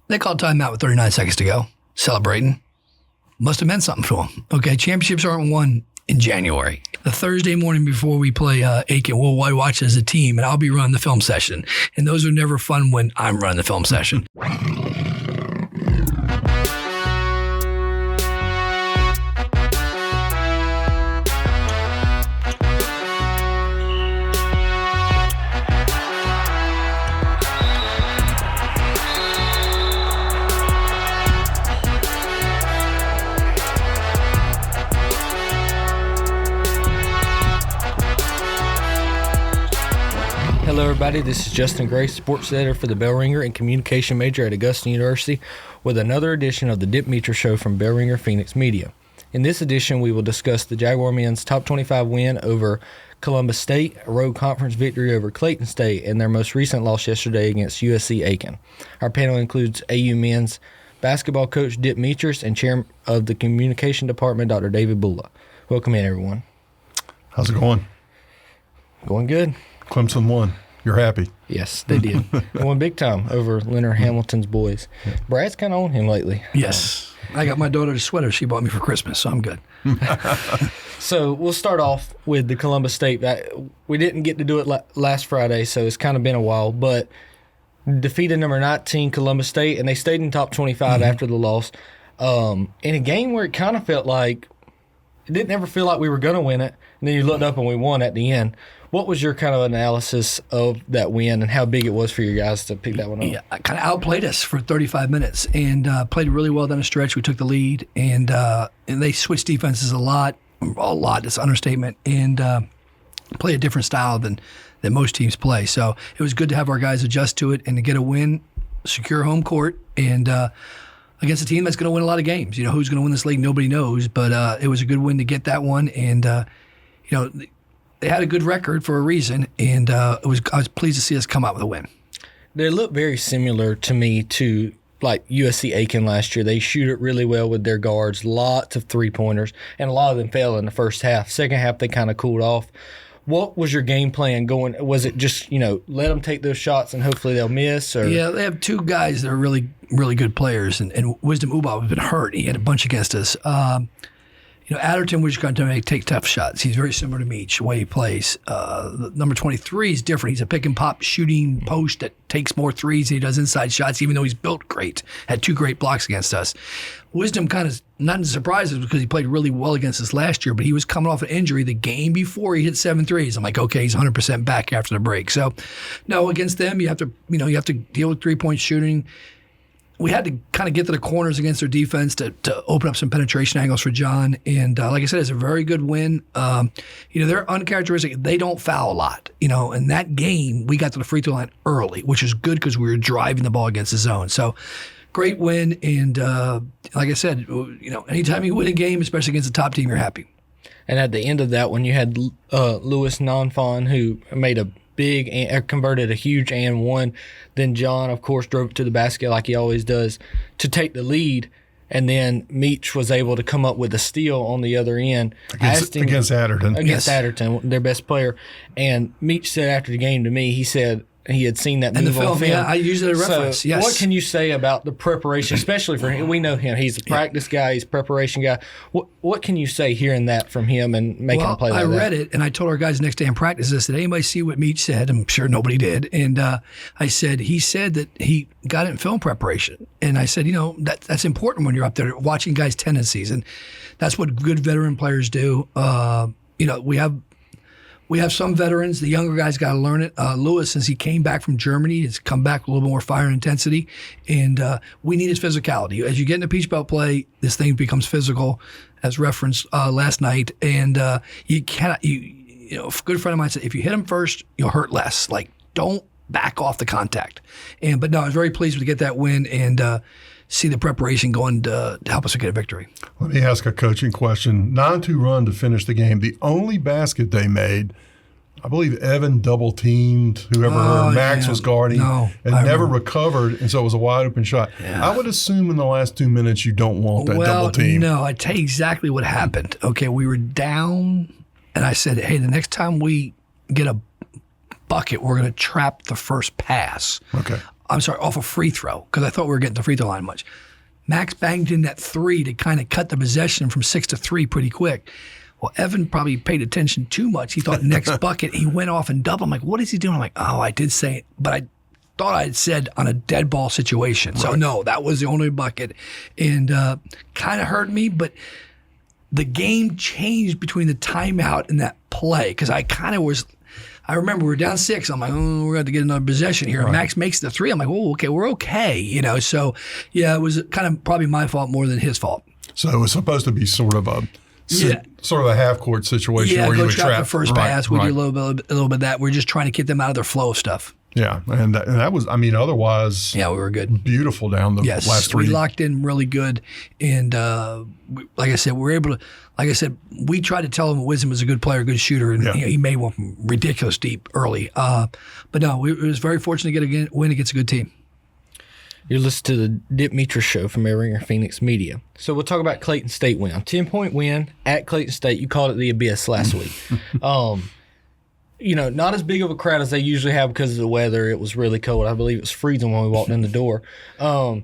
They called timeout with 39 seconds to go, celebrating. Must have meant something to them. Okay, championships aren't won in January. The Thursday morning before we play Aiken, we'll watch as a team, and I'll be running the film session. And those are never fun when I'm running the film session. Hello, everybody. This is Justin Gray, sports editor for the Bell Ringer and communication major at Augusta University, with another edition of the Dip Meter Show from Bell Ringer Phoenix Media. In this edition, we will discuss the Jaguar men's top 25 win over Columbus State, a road conference victory over Clayton State, and their most recent loss yesterday against USC Aiken. Our panel includes AU men's basketball coach Dip Meters and chair of the communication department, Dr. David Bulla. Welcome in, everyone. How's it going? Going good. Clemson won. You're happy? Yes, they did. They won big time over Leonard Hamilton's boys. Brad's kind of on him lately. Yes. I got my daughter a sweater she bought me for Christmas, so I'm good. So we'll start off with the Columbus State. We didn't get to do it last Friday, so it's kind of been a while, but defeated number 19 Columbus State, and they stayed in top 25 after the loss. In a game where it kind of felt like it didn't ever feel like we were going to win it, and then you looked up and we won at the end. What was your kind of analysis of that win and how big it was for you guys to pick that one up? Yeah, kind of outplayed us for 35 minutes and played really well down the stretch. We took the lead, and they switched defenses a lot. It's an understatement, and play a different style than most teams play. So it was good to have our guys adjust to it and to get a win, secure home court, and against a team that's going to win a lot of games. You know, who's going to win this league, nobody knows, but it was a good win to get that one, and they had a good record for a reason, and I was pleased to see us come out with a win. They look very similar to me to like USC Aiken last year. They shoot it really well with their guards, lots of three-pointers, and a lot of them fell in the first half. Second half, they kind of cooled off. What was your game plan going? Was it just, let them take those shots and hopefully they'll miss? Or? Yeah, they have two guys that are really, really good players, and Wisdom Uba has been hurt. He had a bunch against us. Adderton was going to take tough shots. He's very similar to Meach, the way he plays. Number 23 is different. He's a pick-and-pop shooting post that takes more threes than he does inside shots, even though he's built great. Had two great blocks against us. Wisdom kind of not surprises because he played really well against us last year, but he was coming off an injury the game before he hit 7 threes. I'm like, okay, he's 100% back after the break. So, no, against them, you have to deal with three-point shooting. We had to kind of get to the corners against their defense to open up some penetration angles for John. And like I said, it's a very good win. They're uncharacteristic. They don't foul a lot. In that game, we got to the free throw line early, which is good because we were driving the ball against the zone. So great win. And like I said, anytime you win a game, especially against a top team, you're happy. And at the end of that one, you had Louis Nonfon, who made a converted a huge and one. Then John, of course, drove it to the basket like he always does to take the lead. And then Meach was able to come up with a steal on the other end. Against Adderton. Against Adderton, their best player. And Meach said after the game to me, he said he had seen that move on film. Yeah, I use it as a reference. So yes. What can you say about the preparation, especially for him? We know him. He's a practice guy. He's a preparation guy. What can you say hearing that from him and making him play like that? I read it, and I told our guys next day in practice, I said, anybody see what Meach said? I'm sure nobody did. And I said, he said that he got it in film preparation. And I said, that's important when you're up there watching guys' tendencies. And that's what good veteran players do. We have some veterans. The younger guys got to learn it. Lewis, since he came back from Germany, has come back with a little more fire and intensity. And we need his physicality. As you get into peach belt play, this thing becomes physical, as referenced last night. And you cannot, a good friend of mine said, if you hit him first, you'll hurt less. Like, don't back off the contact. But no, I was very pleased to get that win and see the preparation going to help us get a victory. Let me ask a coaching question. 9-2 run to finish the game. The only basket they made, I believe Evan double-teamed whoever Max was guarding and never recovered, and so it was a wide-open shot. Yeah. I would assume in the last 2 minutes you don't want that double team. No, I tell you exactly what happened. Okay, we were down, and I said, hey, the next time we get a bucket, we're going to trap the first pass. Okay. off a free throw, because I thought we were getting the free throw line much. Max banged in that 3 to kind of cut the possession from 6 to 3 pretty quick. Well, Evan probably paid attention too much. He thought next bucket, he went off and doubled. I'm like, what is he doing? I'm like, oh, I did say it, but I thought I had said on a dead ball situation. Right. So no, that was the only bucket, and kind of hurt me, but the game changed between the timeout and that play, because I remember we were down 6. I'm like, oh, we're going to get another possession here. Right. Max makes the 3. I'm like, oh, okay, we're okay. So yeah, it was kind of probably my fault more than his fault. So it was supposed to be sort of a half-court situation where you would trap the first pass. We do a little bit of that. We're just trying to get them out of their flow of stuff. Yeah, and that was, we otherwise, were good. Beautiful down the last 3. We locked in really good, and like I said, we were able to. Like I said, we tried to tell him Wisdom was a good player, good shooter, and he made one from ridiculous deep early. But no, we was very fortunate to get a win against a good team. You're listening to the Dip Metra Show from Bell Ringer Phoenix Media. So we'll talk about Clayton State win. 10-point win at Clayton State. You called it the Abyss last week. Not as big of a crowd as they usually have because of the weather. It was really cold. I believe it was freezing when we walked in the door. And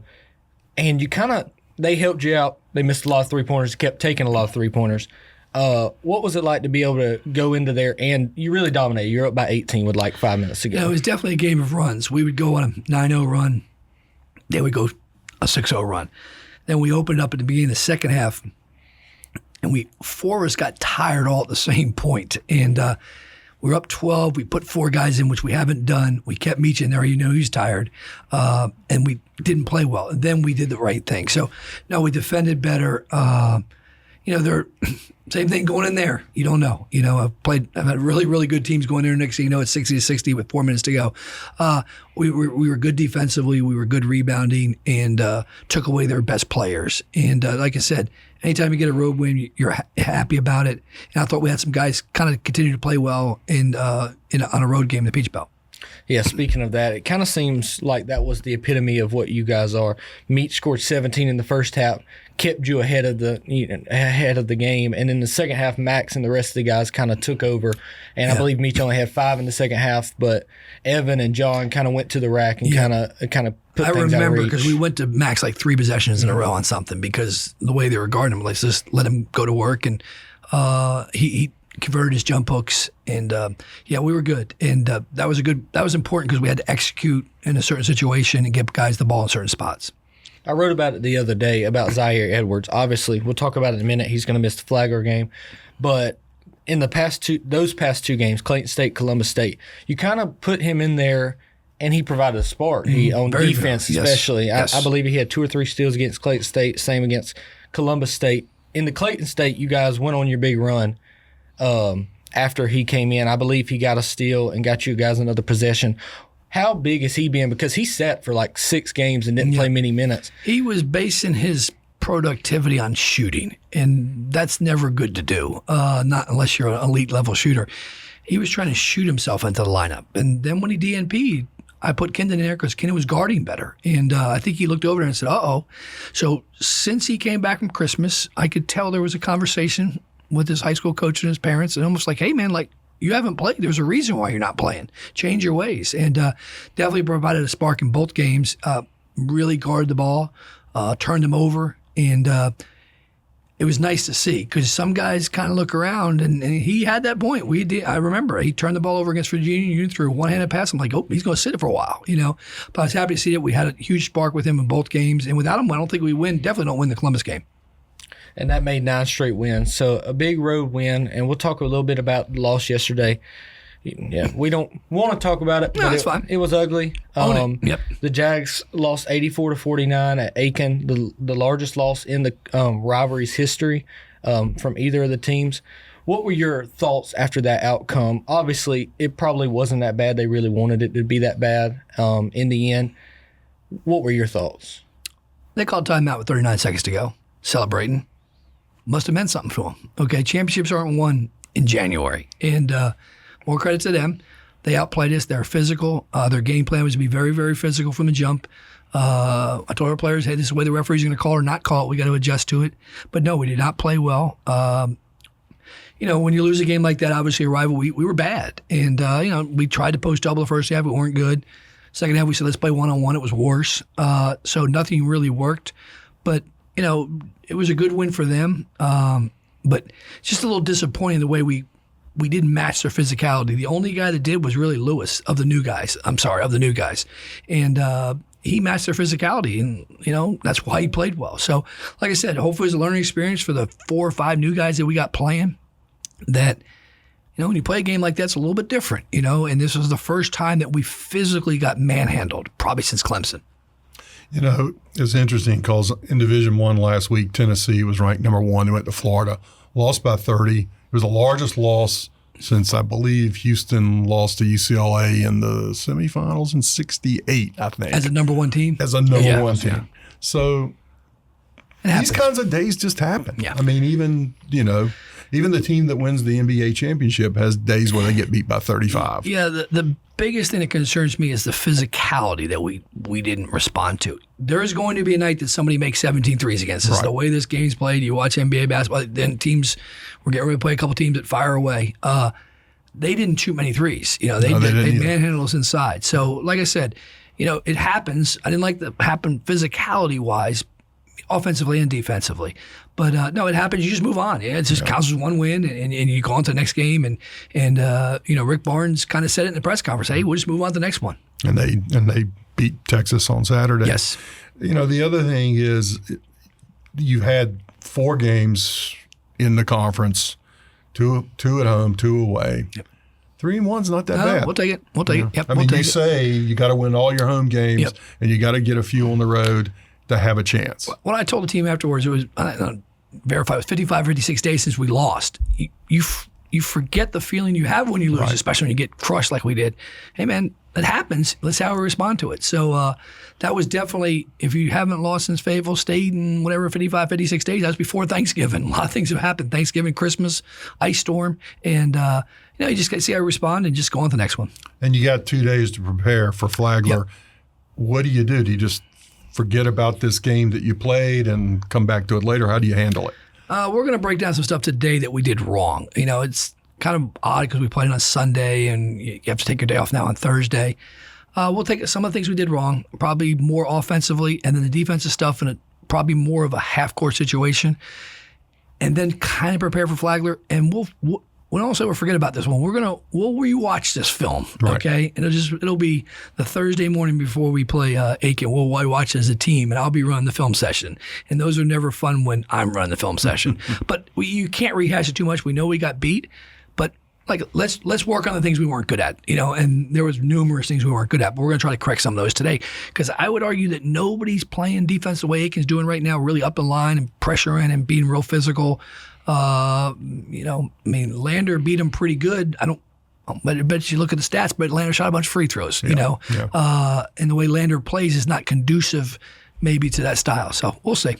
they helped you out. They missed a lot of three-pointers, kept taking a lot of three-pointers. What was it like to be able to go into there, and you really dominated. You're up by 18 with like 5 minutes to go. Yeah, it was definitely a game of runs. We would go on a 9-0 run. Then we go a 6-0 run. Then we opened up at the beginning of the second half, and 4 of us got tired all at the same point. And we were up 12. We put 4 guys in, which we haven't done. We kept Meach in there. He's tired. And we didn't play well. And then we did the right thing. So, no, we defended better. They're same thing going in there. You don't know. I've had really, really good teams going there. Next thing you know, it's 60-60 with 4 minutes to go. We were good defensively. We were good rebounding, and took away their best players. And like I said, anytime you get a road win, you're happy about it. And I thought we had some guys kind of continue to play well on a road game in the Peach Belt. Yeah, speaking of that, it kind of seems like that was the epitome of what you guys are. Meach scored 17 in the first half, kept you ahead of the game, and in the second half, Max and the rest of the guys kind of took over. And I believe Meach only had 5 in the second half, but Evan and John kind of went to the rack and kind of put things out of reach. I remember because we went to Max like 3 possessions in a row on something because the way they were guarding him, let's just let him go to work, and he converted his jump hooks, and we were good, and that was important because we had to execute in a certain situation and get guys the ball in certain spots. I wrote about it the other day about Zaire Edwards. Obviously, we'll talk about it in a minute. He's going to miss the Flagler game, but in those past two games, Clayton State, Columbus State, you kind of put him in there, and he provided a spark. He on defense, especially. Yes. I believe he had 2 or 3 steals against Clayton State. Same against Columbus State. In the Clayton State, you guys went on your big run. After he came in, I believe he got a steal and got you guys another possession. How big has he been? Because he sat for like 6 games and didn't play many minutes. He was basing his productivity on shooting, and that's never good to do, not unless you're an elite level shooter. He was trying to shoot himself into the lineup. And then when he DNP'd, I put Kendon in there because Kendon was guarding better. And I think he looked over there and said, uh-oh. So since he came back from Christmas, I could tell there was a conversation with his high school coach and his parents, and almost like, hey, man, like, you haven't played. There's a reason why you're not playing. Change your ways. And definitely provided a spark in both games, really guarded the ball, turned them over, and it was nice to see because some guys kind of look around, and he had that point. I remember he turned the ball over against Virginia Union through a one-handed pass. I'm like, oh, he's going to sit it for a while, But I was happy to see that we had a huge spark with him in both games, and without him, I don't think we definitely don't win the Columbus game. And that made 9 straight wins. So a big road win, and we'll talk a little bit about the loss yesterday. Yeah, we don't want to talk about it, but it's fine. It was ugly. Yep. The Jags lost 84-49 at Aiken, the largest loss in the rivalry's history from either of the teams. What were your thoughts after that outcome? Obviously, it probably wasn't that bad. They really wanted it to be that bad in the end. What were your thoughts? They called timeout with 39 seconds to go, celebrating. Must have meant something to them. Okay, championships aren't won in January. And more credit to them. They outplayed us. They're physical. Their game plan was to be very, very physical from the jump. I told our players, hey, this is the way the referee's going to call or not call it. We got to adjust to it. But no, we did not play well. When you lose a game like that, obviously a rival, we were bad. And, we tried to post double the first half. We weren't good. Second half, we said, let's play one-on-one. It was worse. So nothing really worked. But, it was a good win for them. But just a little disappointing the way we didn't match their physicality. The only guy that did was really Lewis of the new guys. And he matched their physicality, and, that's why he played well. So, like I said, hopefully it's a learning experience for the 4 or 5 new guys that we got playing that, when you play a game like that, it's a little bit different, and this was the first time that we physically got manhandled, probably since Clemson. It's interesting because in Division I last week, Tennessee was ranked number 1. They went to Florida, lost by 30. It was the largest loss since, I believe, Houston lost to UCLA in the semifinals in '68, I think. As a number 1 team? As a number 1 team. Yeah. So these kinds of days just happen. Yeah. I mean, even the team that wins the NBA championship has days where they get beat by 35. Yeah, the biggest thing that concerns me is the physicality that we didn't respond to. There is going to be a night that somebody makes 17 threes against us. Right. The way this game's played, you watch NBA basketball, then we're getting ready to play a couple teams that fire away. They didn't shoot many threes. They manhandled us inside. So, like I said, it happens. I didn't like that happen physicality-wise, offensively and defensively. But no, it happens. You just move on. It just counts as one win, and you go on to the next game. And Rick Barnes kind of said it in the press conference. Hey, we'll just move on to the next one. And they beat Texas on Saturday. Yes. The other thing is you had 4 games in the conference, 2 at home, 2 away. Yep. 3-1's not that bad. We'll take it. Yep, you say you got to win all your home games, and you got to get a few on the road to have a chance. When I told the team afterwards, it was verified. It was 55, 56 days since we lost. You forget the feeling you have when you lose, especially when you get crushed like we did. Hey, man, it happens. Let's how we respond to it. So that was definitely, if you haven't lost since Fayetteville State in 55, 56 days, that was before Thanksgiving. A lot of things have happened. Thanksgiving, Christmas, ice storm, and you just got to see how you respond and just go on to the next one. And you got 2 days to prepare for Flagler. Yep. What do? Do you just forget about this game that you played and come back to it later? How do you handle it? We're going to break down some stuff today that we did wrong. It's kind of odd because we played on Sunday and you have to take your day off now on Thursday. We'll take some of the things we did wrong, probably more offensively, and then the defensive stuff in probably more of a half-court situation, and then kind of prepare for Flagler. And we'll also forget about this one. We'll rewatch this film, okay? And it'll be the Thursday morning before we play Aiken. We'll watch it as a team, and I'll be running the film session. And those are never fun when I'm running the film session. But you can't rehash it too much. We know we got beat, but let's work on the things we weren't good at, And there was numerous things we weren't good at, but we're going to try to correct some of those today. Because I would argue that nobody's playing defense the way Aiken's doing right now, really up in line and pressuring and being real physical. Lander beat him pretty good. I bet you look at the stats, but Lander shot a bunch of free throws, and the way Lander plays is not conducive maybe to that style. So we'll see.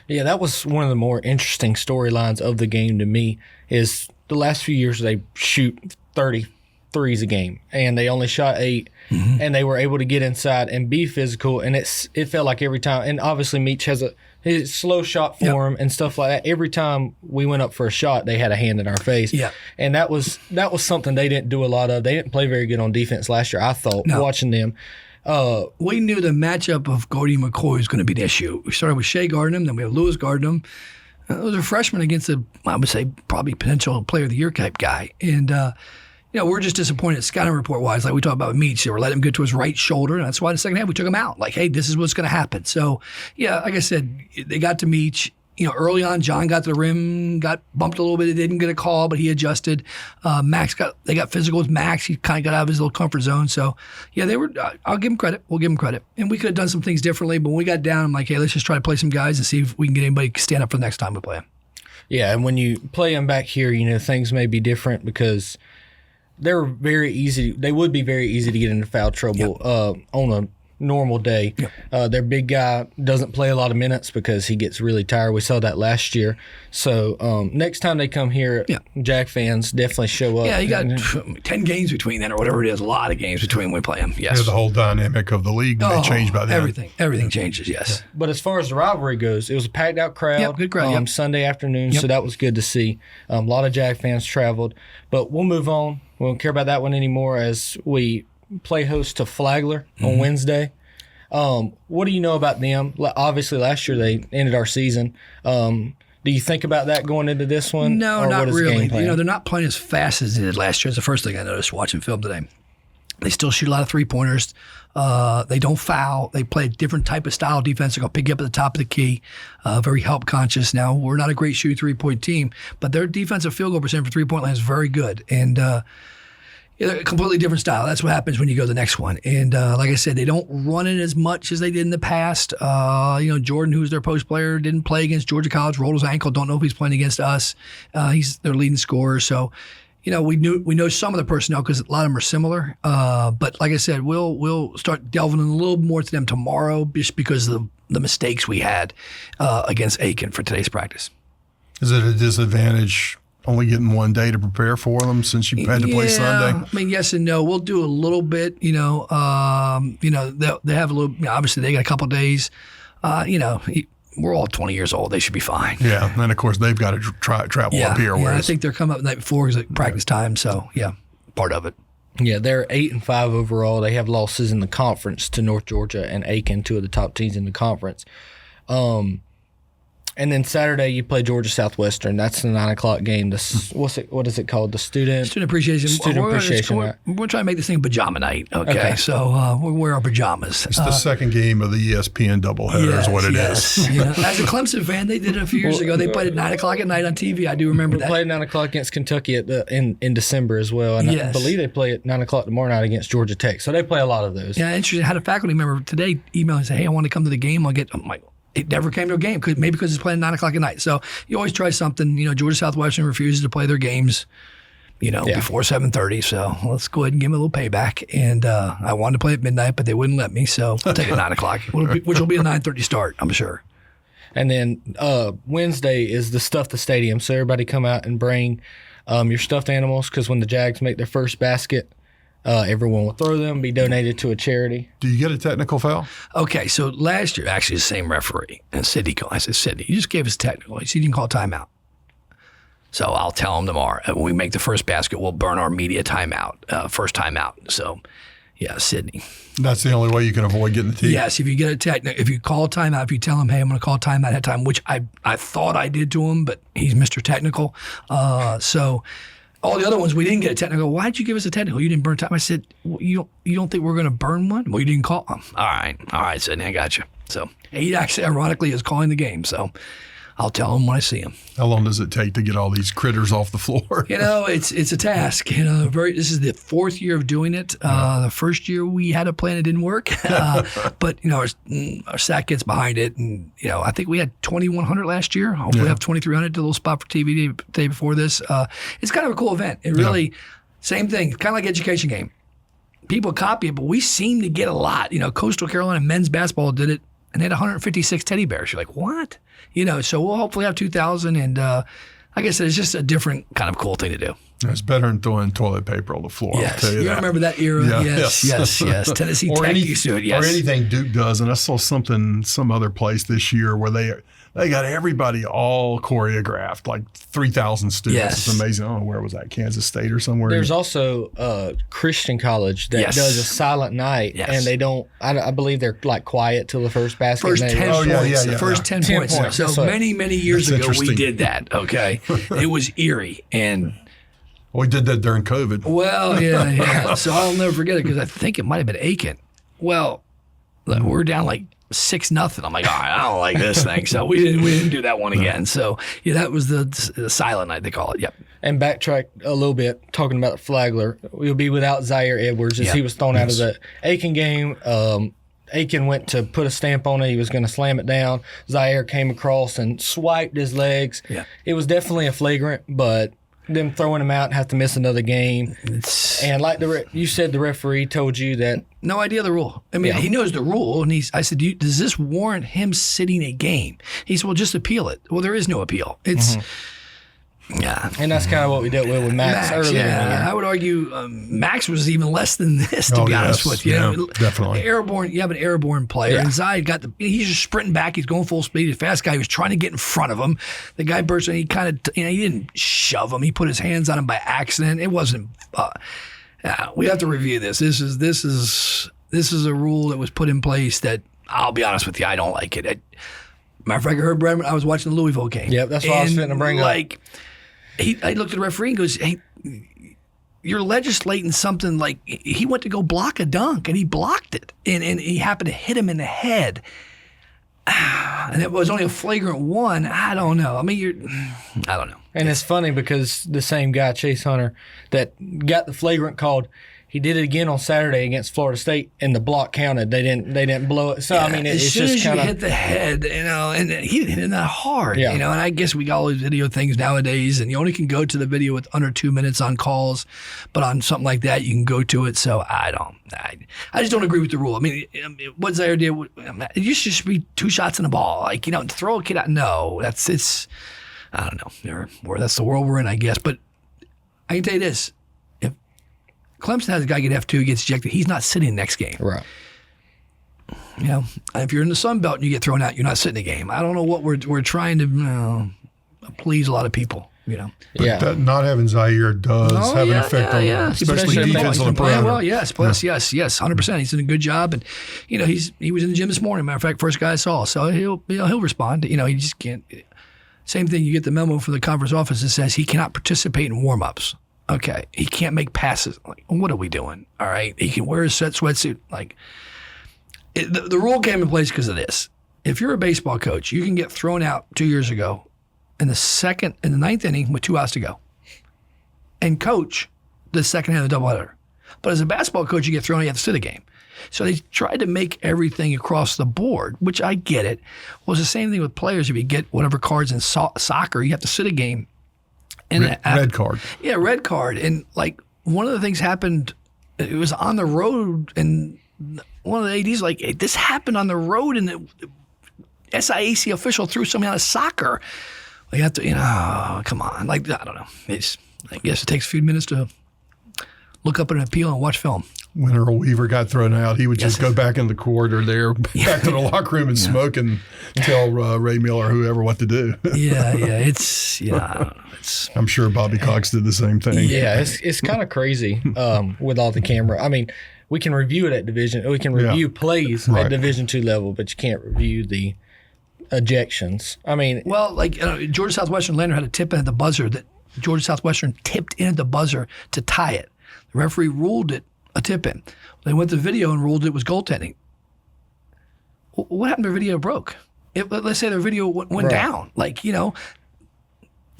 Yeah, that was one of the more interesting storylines of the game to me is the last few years they shoot 30 threes a game, and they only shot 8, and they were able to get inside and be physical, and it felt like every time, and obviously Meach has his slow shot form and stuff like that. Every time we went up for a shot, they had a hand in our face. Yeah. And that was something they didn't do a lot of. They didn't play very good on defense last year, I thought, watching them. We knew the matchup of Gordy and McCoy was going to be an issue. We started with Shea guarding him, then we have Lewis guarding him. Those are freshmen against I would say, probably potential player of the year type guy. And, we're just disappointed scouting report-wise, like we talked about with Meach. They were letting him get to his right shoulder, and that's why in the second half we took him out. Like, hey, this is what's going to happen. So, like I said, they got to Meach. Early on, John got to the rim, got bumped a little bit. They didn't get a call, but he adjusted. They got physical with Max. He kind of got out of his little comfort zone. So, they were. I'll give him credit. We'll give him credit. And we could have done some things differently, but when we got down, I'm like, hey, let's just try to play some guys and see if we can get anybody to stand up for the next time we play them. Yeah, and when you play them back here, things may be different because they would be very easy to get into foul trouble on a normal day. Yep. Their big guy doesn't play a lot of minutes because he gets really tired. We saw that last year. So next time they come here, Jag fans definitely show up. Yeah, you got 10 games between then or whatever it is, a lot of games between when we play them. Yes. The whole dynamic of the league may change by then. Everything changes, yes. Yeah. But as far as the rivalry goes, it was a packed out crowd. Yep, good crowd. Sunday afternoon, so that was good to see. A lot of Jag fans traveled. But we'll move on. We don't care about that one anymore as we play host to Flagler on Wednesday. What do you know about them? Obviously, last year they ended our season. Do you think about that going into this one? No, not really. They're not playing as fast as they did last year. It's the first thing I noticed watching film today. They still shoot a lot of three-pointers. They don't foul. They play a different type of style of defense. They're going to pick you up at the top of the key, very help-conscious. Now, we're not a great shooting three-point team, but their defensive field goal percent for three-point line is very good. And a completely different style. That's what happens when you go to the next one. And like I said, they don't run it as much as they did in the past. Jordan, who's their post player, didn't play against Georgia College, rolled his ankle. Don't know if he's playing against us. He's their leading scorer. So, we know some of the personnel because a lot of them are similar. But like I said, we'll start delving in a little more to them tomorrow just because of the mistakes we had against Aiken for today's practice. Is it a disadvantage only getting one day to prepare for them since you had to play Sunday? I mean, yes and no. We'll do a little bit. They have a little. Obviously, they got a couple of days. We're all 20 years old. They should be fine. Yeah, and then of course they've got to travel up here. Yeah, I think they're coming up the night before because it's practice time. So yeah, part of it. Yeah, they're 8-5 overall. They have losses in the conference to North Georgia and Aiken, two of the top teams in the conference. And then Saturday you play Georgia Southwestern. That's the 9:00 game. What is it called? The student appreciation. Right? We're trying to make this thing pajama night. Okay. So we wear our pajamas. It's the second game of the ESPN doubleheader. Is what it is. As a Clemson fan, they did it a few years ago. They played at 9:00 at night on TV. I do remember that. They played 9:00 against Kentucky in December as well, and I believe they play at 9:00 tomorrow night against Georgia Tech. So they play a lot of those. Yeah, interesting. I had a faculty member today email and say, "Hey, I want to come to the game. I'm like, it never came to a game, maybe because it's playing 9:00 at night. So you always try something. Georgia Southwestern refuses to play their games, before 7:30. So let's go ahead and give them a little payback. And I wanted to play at midnight, but they wouldn't let me. So I'll take it at 9:00, which will be a 9:30 start, I'm sure. And then Wednesday is the Stuff the Stadium. So everybody come out and bring your stuffed animals because when the Jags make their first basket, everyone will throw them, be donated to a charity. Do you get a technical foul? Okay, so last year, actually the same referee. And I said, Sidney, you just gave us a technical. He said, you can call timeout. So I'll tell him tomorrow. When we make the first basket, we'll burn our media timeout, first timeout. So, yeah, Sidney. That's the only way you can avoid getting the tee? Yes, if you get a technical, if you call timeout, if you tell him, hey, I'm going to call timeout at time, which I thought I did to him, but he's Mr. Technical. So all the other ones, we didn't get a technical. Why'd you give us a technical? You didn't burn time. I said, you don't think we're going to burn one? Well, you didn't call them. All right, Sidney, I got you. So he actually, ironically, is calling the game. So I'll tell him when I see him. How long does it take to get all these critters off the floor? It's a task. This is the fourth year of doing it. The first year we had a plan, it didn't work. But our SAC gets behind it, and I think we had 2,100 last year. Hopefully we have 2,300. Did a little spot for TV the day before this. It's kind of a cool event. It really, same thing, kind of like education game. People copy it, but we seem to get a lot. Coastal Carolina men's basketball did it, and they had 156 teddy bears. You're like, what? So we'll hopefully have 2,000. And like I said, it's just a different kind of cool thing to do. It's better than throwing toilet paper on the floor. Yes. I'll tell you that. Remember that era? Yeah. Yes. Tennessee Tech used to it, yes. Or anything Duke does. And I saw some other place this year where they got everybody all choreographed, like 3,000 students. Yes. It's amazing. I don't know, where was that? Kansas State or somewhere? There's also a Christian college that does a silent night, and they don't, I believe they're like quiet till the first basket. First 10 points. Yeah. First 10 points. So many, many years ago we did that, okay? It was eerie. And we did that during COVID. Well, yeah. So I'll never forget it because I think it might have been Aiken. Well, we're down like 6-0. I'm like, all right, I don't like this thing. So we didn't do that one again. So that was the silent night, they call it. Yep. And backtrack a little bit, talking about Flagler. We'll be without Zaire Edwards as he was thrown out of the Aiken game. Aiken went to put a stamp on it. He was going to slam it down. Zaire came across and swiped his legs. Yeah. It was definitely a flagrant, but them throwing him out and have to miss another game. And like you said, the referee told you that. No idea the rule. I mean, he knows the rule. And I said, does this warrant him sitting a game? He said, well, just appeal it. Well, there is no appeal. It's, yeah. And that's kind of what we dealt with Max earlier. Yeah, I would argue Max was even less than this, to be honest with you. Yeah, definitely. You have an airborne player. And Zai he's just sprinting back. He's going full speed. He's a fast guy. He was trying to get in front of him. The guy burst and he kind of, he didn't shove him. He put his hands on him by accident. It wasn't, We have to review this. This is a rule that was put in place that, I'll be honest with you, I don't like it. Matter of fact, I heard Brad, I was watching the Louisville game. Yep, that's what I was fitting to bring up. I looked at the referee and goes, hey, you're legislating something like he went to go block a dunk and he blocked it and he happened to hit him in the head. And it was only a flagrant one. I don't know. I mean, I don't know. And it's funny because the same guy, Chase Hunter, that got the flagrant called, he did it again on Saturday against Florida State, and the block counted. They didn't blow it. So yeah, I mean, it's just as kind you of hit the head, and he didn't hit it that hard, And I guess we got all these video things nowadays, and you only can go to the video with under 2 minutes on calls, but on something like that, you can go to it. So I just don't agree with the rule. I mean, what's the idea? It used to just be 2 shots in the ball, throw a kid out. No, it's I don't know. That's the world we're in, I guess. But I can tell you this. Clemson has a guy get F2, gets ejected. He's not sitting next game. Right. If you're in the Sun Belt and you get thrown out, you're not sitting the game. I don't know what we're trying to please a lot of people. But that not having Zaire does have an effect on especially defense on the perimeter. Well, yes, 100%. He's doing a good job, and he was in the gym this morning. Matter of fact, first guy I saw, so he'll respond. He just can't. Same thing. You get the memo from the conference office that says he cannot participate in warm-ups. Okay, he can't make passes. Like, what are we doing? All right, he can wear his sweatsuit. The rule came in place because of this. If you're a baseball coach, you can get thrown out 2 years ago in the ninth inning with 2 outs to go, and coach the second half of the doubleheader. But as a basketball coach, you get thrown out, you have to sit a game. So they tried to make everything across the board, which I get it. Well, it's the same thing with players. If you get whatever cards in soccer, you have to sit a game. And red card. Yeah, red card. And one of the things happened, it was on the road, and one of the ADs hey, this happened on the road, and the SIAC official threw somebody out of soccer. You have to, come on. I don't know. I guess it takes a few minutes to look up an appeal and watch film. When Earl Weaver got thrown out, he would just go back in the corridor there, back to the locker room and smoke and tell Ray Miller or whoever what to do. I'm sure Bobby Cox did the same thing. Yeah, it's kind of crazy with all the camera. I mean, we can review it at division. We can review plays at Division II level, but you can't review the ejections. I mean, Georgia Southwestern Lander had a tip in at the buzzer that Georgia Southwestern tipped in at the buzzer to tie it. The referee ruled it a tip in. They went to video and ruled it was goaltending. What happened to their video broke? Let's say their video went down. Lander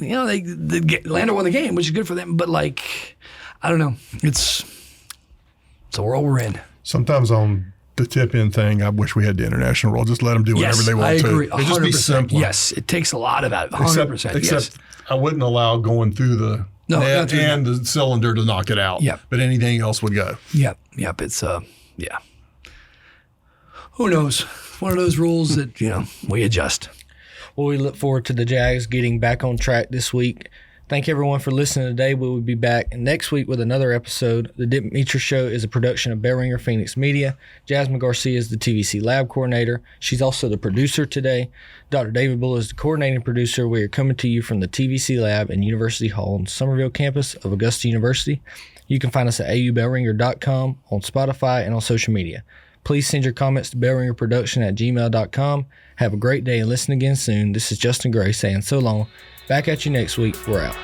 won the game, which is good for them. But I don't know. It's a world we're in. Sometimes on the tip-in thing, I wish we had the international rule. Just let them do whatever they want I agree, to. It'd just be simpler. Yes, it takes a lot of that. 100%. Except I wouldn't allow going through the net and the cylinder to knock it out. Yep. But anything else would go. Yep. It's who knows? One of those rules that we adjust. Well, we look forward to the Jags getting back on track this week. Thank everyone for listening today. We will be back next week with another episode. The Dip Meecher Show is a production of Bell Ringer Phoenix Media. Jasmine Garcia is the TVC Lab coordinator. She's also the producer today. Dr. David Bulla is the coordinating producer. We are coming to you from the TVC Lab and University Hall on Summerville Campus of Augusta University. You can find us at aubellringer.com, on Spotify, and on social media. Please send your comments to bellringerproduction@gmail.com. Have a great day and listen again soon. This is Justin Gray saying so long. Back at you next week. We're out.